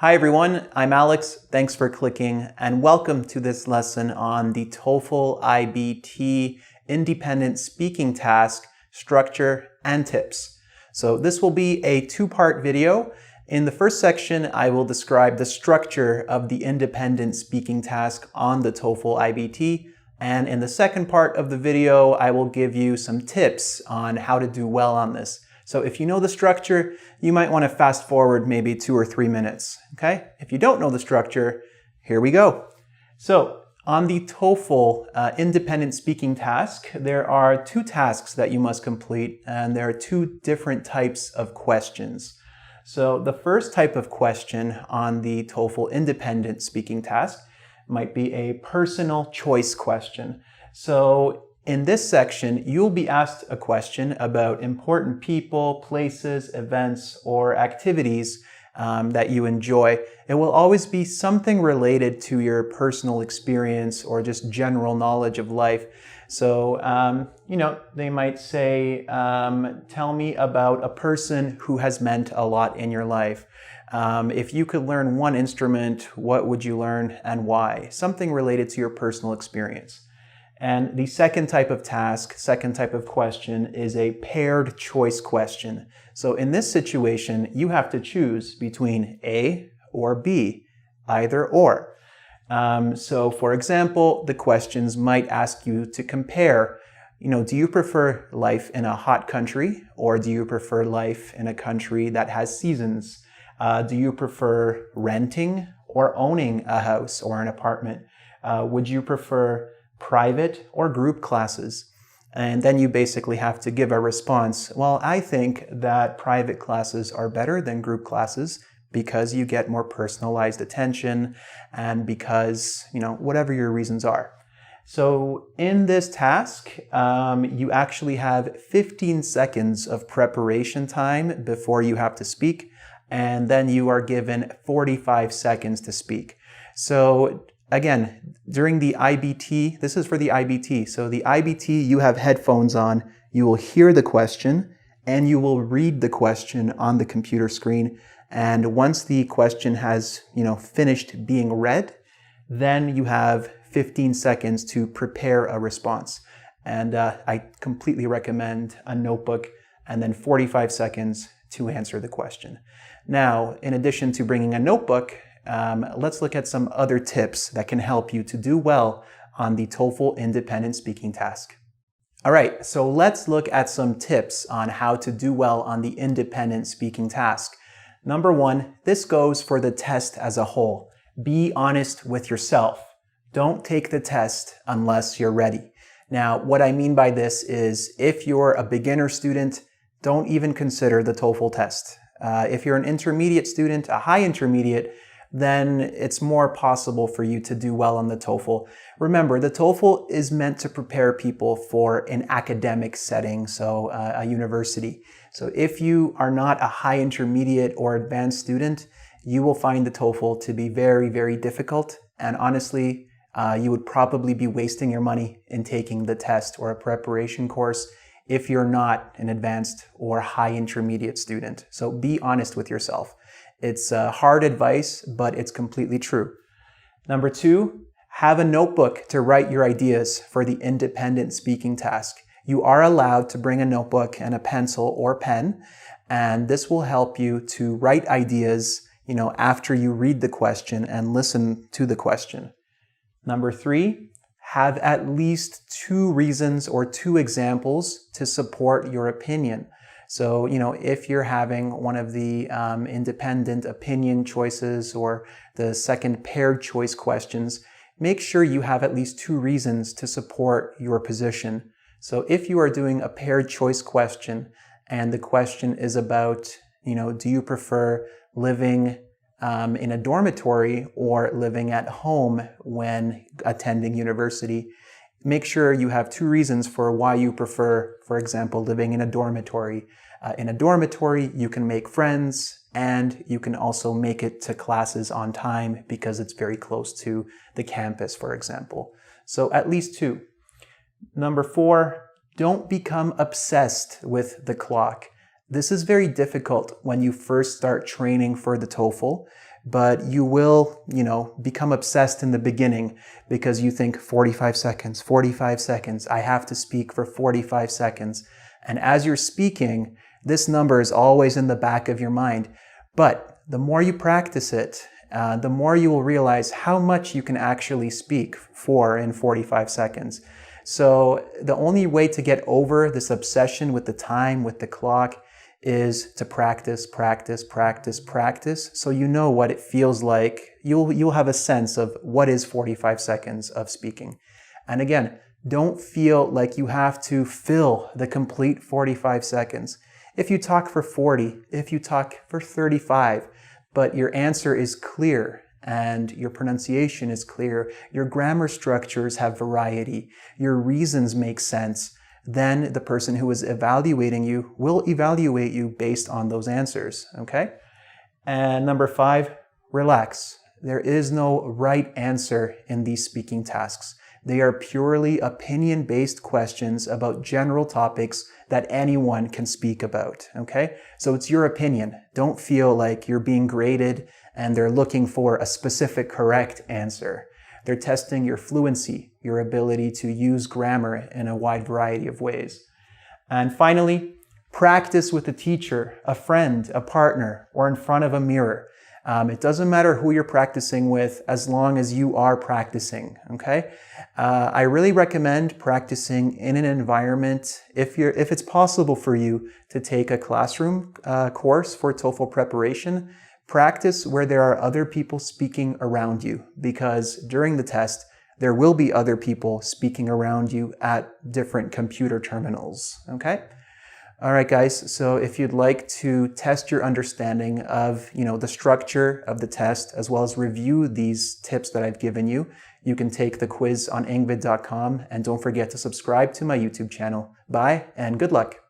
Hi everyone, I'm Alex. Thanks for clicking and welcome to this lesson on the TOEFL IBT independent speaking task, structure, and tips. So this will be a two-part video. In the first section, I will describe the structure of the independent speaking task on the TOEFL IBT. And in the second part of the video, I will give you some tips on how to do well on this. So if you know the structure, you might want to fast forward maybe 2 or 3 minutes, okay? If you don't know the structure, here we go. So on the TOEFL independent speaking task, there are 2 tasks that you must complete, and there are 2 different types of questions. So the first type of question on the TOEFL independent speaking task might be a personal choice question. So in this section, you'll be asked a question about important people, places, events, or activities that you enjoy. It will always be something related to your personal experience or just general knowledge of life. So, they might say, tell me about a person who has meant a lot in your life. If you could learn one instrument, what would you learn and why? Something related to your personal experience. And the second type of task, second type of question is a paired choice question. So in this situation, you have to choose between A or B, either or. So for example, the questions might ask you to compare, do you prefer life in a hot country or do you prefer life in a country that has seasons? Do you prefer renting or owning a house or an apartment? Would you prefer private or group classes? And then you basically have to give a response. Well, I think that private classes are better than group classes because you get more personalized attention and because, whatever your reasons are. So in this task, you actually have 15 seconds of preparation time before you have to speak, and then you are given 45 seconds to speak. So again, during the IBT, this is for the IBT. So the IBT, you have headphones on, you will hear the question, and you will read the question on the computer screen. And once the question has, finished being read, then you have 15 seconds to prepare a response. And I completely recommend a notebook and then 45 seconds to answer the question. Now, in addition to bringing a notebook, let's look at some other tips that can help you to do well on the TOEFL independent speaking task. All right, so let's look at some tips on how to do well on the independent speaking task. Number 1, this goes for the test as a whole. Be honest with yourself. Don't take the test unless you're ready. Now, what I mean by this is if you're a beginner student, don't even consider the TOEFL test. If you're an intermediate student, a high intermediate, then it's more possible for you to do well on the TOEFL. Remember, the TOEFL is meant to prepare people for an academic setting, so a university. So if you are not a high intermediate or advanced student, you will find the TOEFL to be very, very difficult. And honestly, you would probably be wasting your money in taking the test or a preparation course if you're not an advanced or high intermediate student. So be honest with yourself. It's hard advice, but it's completely true. Number 2, have a notebook to write your ideas for the independent speaking task. You are allowed to bring a notebook and a pencil or pen, and this will help you to write ideas, after you read the question and listen to the question. Number 3, have at least 2 reasons or 2 examples to support your opinion. So, if you're having one of the independent opinion choices or the second paired choice questions, make sure you have at least 2 reasons to support your position. So if you are doing a paired choice question and the question is about, do you prefer living in a dormitory or living at home when attending university, make sure you have 2 reasons for why you prefer, for example, living in a dormitory. In a dormitory, you can make friends and you can also make it to classes on time because it's very close to the campus, for example. So at least 2. Number 4, don't become obsessed with the clock. This is very difficult when you first start training for the TOEFL but you will, become obsessed in the beginning because you think 45 seconds, 45 seconds, I have to speak for 45 seconds. And as you're speaking, this number is always in the back of your mind. But the more you practice it, the more you will realize how much you can actually speak for in 45 seconds. So the only way to get over this obsession with the time, with the clock, is to practice, practice, practice, practice. So you know what it feels like. You'll have a sense of what is 45 seconds of speaking. And again, don't feel like you have to fill the complete 45 seconds. If you talk for 40, if you talk for 35, but your answer is clear and your pronunciation is clear, your grammar structures have variety, your reasons make sense, then the person who is evaluating you will evaluate you based on those answers, okay? And number 5, relax. There is no right answer in these speaking tasks. They are purely opinion-based questions about general topics that anyone can speak about, okay? So it's your opinion. Don't feel like you're being graded and they're looking for a specific correct answer. They're testing your fluency, your ability to use grammar in a wide variety of ways. And finally, practice with a teacher, a friend, a partner, or in front of a mirror. It doesn't matter who you're practicing with as long as you are practicing, okay? I really recommend practicing in an environment, if it's possible for you to take a classroom course for TOEFL preparation, practice where there are other people speaking around you, because during the test, there will be other people speaking around you at different computer terminals, okay? All right, guys, so if you'd like to test your understanding of, the structure of the test, as well as review these tips that I've given you, you can take the quiz on engvid.com, and don't forget to subscribe to my YouTube channel. Bye, and good luck.